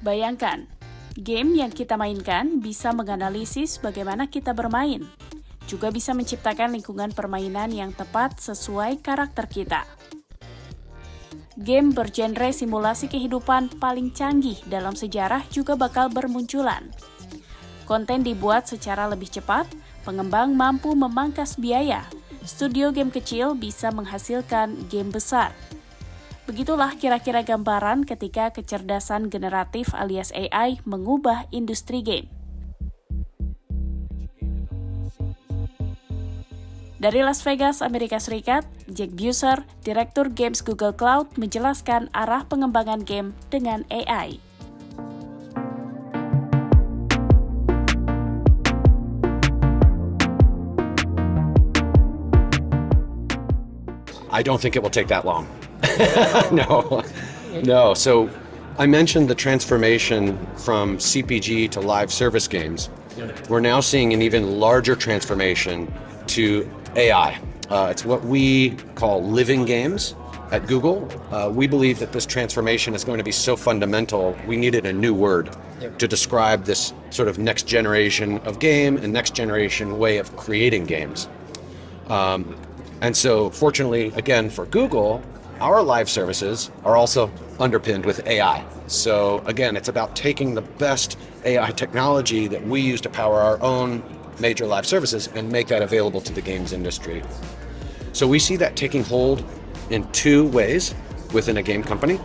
Bayangkan, game yang kita mainkan bisa menganalisis bagaimana kita bermain. Juga bisa menciptakan lingkungan permainan yang tepat sesuai karakter kita. Game bergenre simulasi kehidupan paling canggih dalam sejarah juga bakal bermunculan. Konten dibuat secara lebih cepat, pengembang mampu memangkas biaya. Studio game kecil bisa menghasilkan game besar. Begitulah kira-kira gambaran ketika kecerdasan generatif alias AI mengubah industri game. Dari Las Vegas, Amerika Serikat, Jack Buser, Direktur Games Google Cloud, menjelaskan arah pengembangan game dengan AI. I don't think it will take that long. No. So I mentioned the transformation from CPG to live service games. We're now seeing an even larger transformation to AI. It's what we call living games at Google. We believe that this transformation is going to be so fundamental, we needed a new word to describe this sort of next generation of game and next generation way of creating games. And so fortunately, again, for Google, our live services are also underpinned with AI. So again, it's about taking the best AI technology that we use to power our own major live services and make that available to the games industry. So we see that taking hold in two ways within a game company.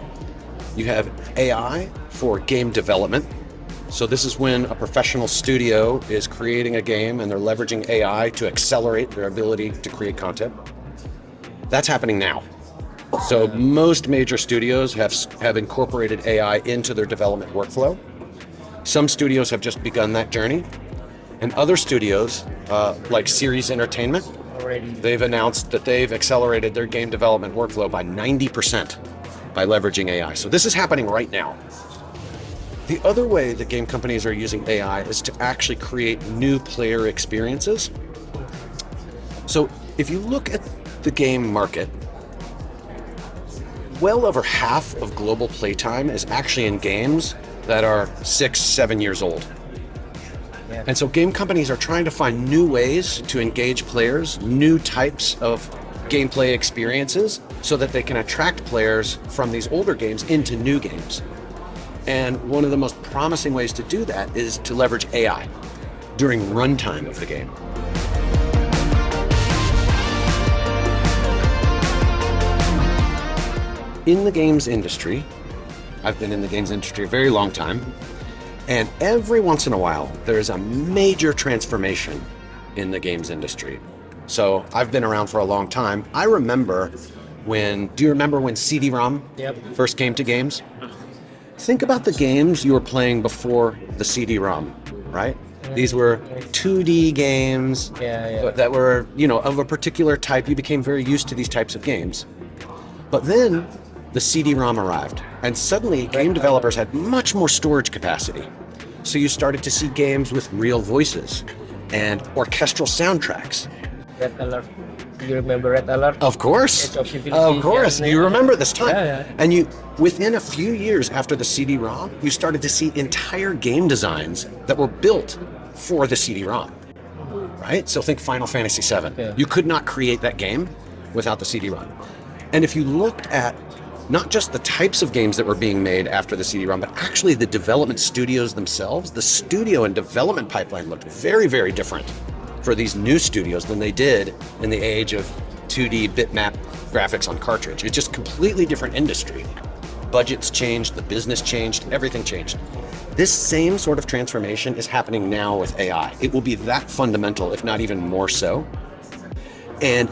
You have AI for game development. So this is when a professional studio is creating a game and they're leveraging AI to accelerate their ability to create content. That's happening now. So most major studios have incorporated AI into their development workflow. Some studios have just begun that journey. And other studios, like Series Entertainment, they've announced that they've accelerated their game development workflow by 90% by leveraging AI. So this is happening right now. The other way that game companies are using AI is to actually create new player experiences. So if you look at the game market, well over half of global playtime is actually in games that are 6-7 years old. And so game companies are trying to find new ways to engage players, new types of gameplay experiences, so that they can attract players from these older games into new games. And one of the most promising ways to do that is to leverage AI during runtime of the game. In the games industry, I've been in the games industry a very long time, and every once in a while, there's a major transformation in the games industry. So I've been around for a long time. Do you remember when CD-ROM first came to games? Think about the games you were playing before the CD-ROM, right? These were 2D games that were, of a particular type. You became very used to these types of games. But then the CD-ROM arrived, and suddenly game developers had much more storage capacity. So you started to see games with real voices and orchestral soundtracks. Red Alert. Do you remember Red Alert? Of course. You remember this time. Yeah. And within a few years after the CD-ROM, you started to see entire game designs that were built for the CD-ROM, right? So think Final Fantasy VII. Yeah. You could not create that game without the CD-ROM. And if you looked at not just the types of games that were being made after the CD-ROM, but actually the development studios themselves, the studio and development pipeline looked very, very different for these new studios than they did in the age of 2D bitmap graphics on cartridge. It's just completely different industry. Budgets changed, the business changed, everything changed. This same sort of transformation is happening now with AI. It will be that fundamental, if not even more so. And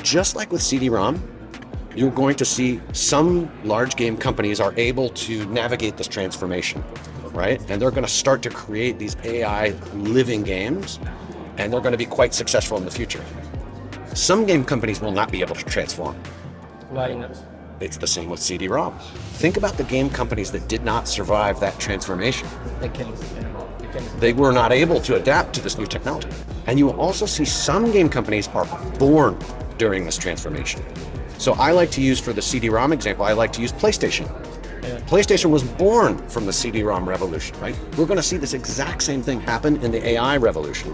just like with CD-ROM, you're going to see some large game companies are able to navigate this transformation, right? And they're going to start to create these AI living games, and they're going to be quite successful in the future. Some game companies will not be able to transform. Why not? It's the same with CD-ROM. Think about the game companies that did not survive that transformation. They were not able to adapt to this new technology. And you will also see some game companies are born during this transformation. So I like to use, for the CD-ROM example, I like to use PlayStation. PlayStation was born from the CD-ROM revolution, right? We're going to see this exact same thing happen in the AI revolution,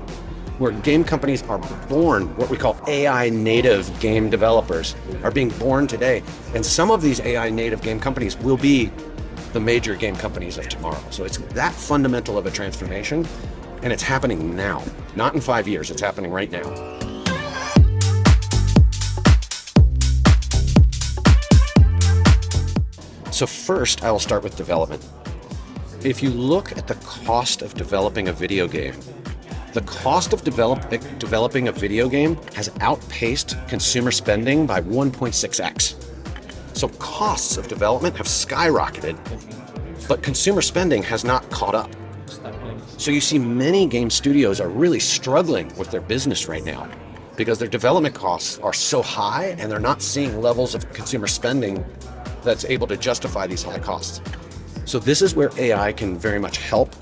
where game companies are born, what we call AI native game developers are being born today. And some of these AI native game companies will be the major game companies of tomorrow. So it's that fundamental of a transformation, and it's happening now, not in 5 years, it's happening right now. So first, I will start with development. If you look at the cost of developing a video game, the cost of developing a video game has outpaced consumer spending by 1.6x. So costs of development have skyrocketed, but consumer spending has not caught up. So you see many game studios are really struggling with their business right now because their development costs are so high and they're not seeing levels of consumer spending that's able to justify these high costs. So this is where AI can very much help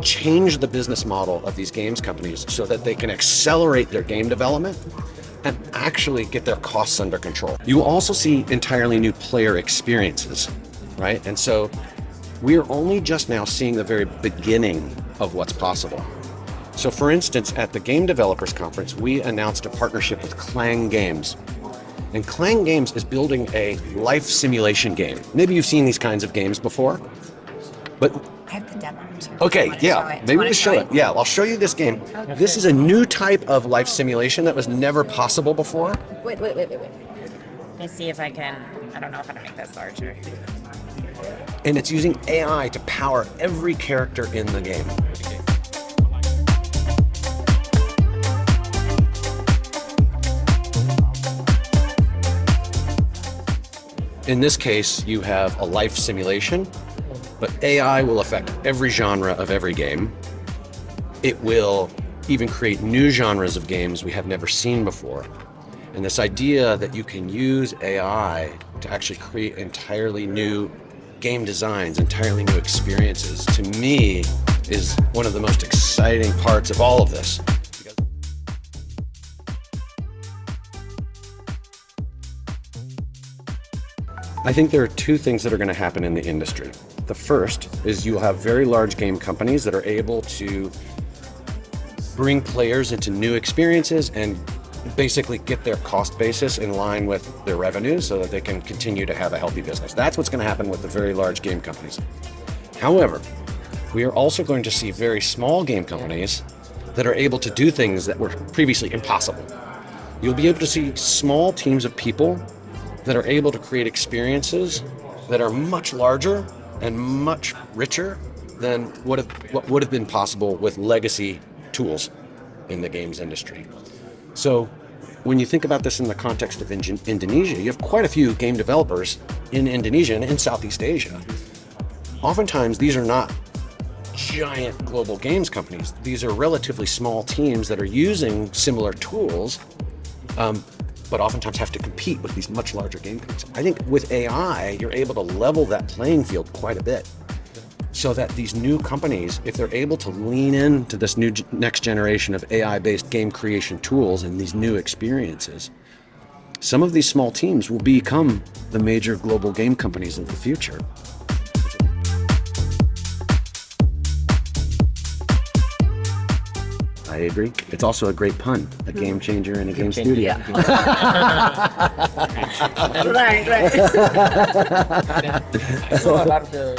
change the business model of these games companies so that they can accelerate their game development and actually get their costs under control. You will also see entirely new player experiences, right? And so we're only just now seeing the very beginning of what's possible. So for instance, at the Game Developers Conference, we announced a partnership with Clang Games. And Clang Games is building a life simulation game. Maybe you've seen these kinds of games before, but I have the demo. okay, yeah, maybe we'll show it. Yeah, I'll show you this game. Okay. This is a new type of life simulation that was never possible before. Wait. Let me see if I can, I don't know how to make this larger. And it's using AI to power every character in the game. In this case, you have a life simulation, but AI will affect every genre of every game. It will even create new genres of games we have never seen before. And this idea that you can use AI to actually create entirely new game designs, entirely new experiences, to me, is one of the most exciting parts of all of this. I think there are two things that are going to happen in the industry. The first is you'll have very large game companies that are able to bring players into new experiences and basically get their cost basis in line with their revenues so that they can continue to have a healthy business. That's what's going to happen with the very large game companies. However, we are also going to see very small game companies that are able to do things that were previously impossible. You'll be able to see small teams of people that are able to create experiences that are much larger and much richer than what would have been possible with legacy tools in the games industry. So when you think about this in the context of Indonesia, you have quite a few game developers in Indonesia and in Southeast Asia. Oftentimes, these are not giant global games companies. These are relatively small teams that are using similar tools, but oftentimes have to compete with these much larger game companies. I think with AI, you're able to level that playing field quite a bit so that these new companies, if they're able to lean into this new next generation of AI-based game creation tools and these new experiences, some of these small teams will become the major global game companies of the future. I agree. It's also a great pun, a game changer in a game studio. Yeah. Right. So larger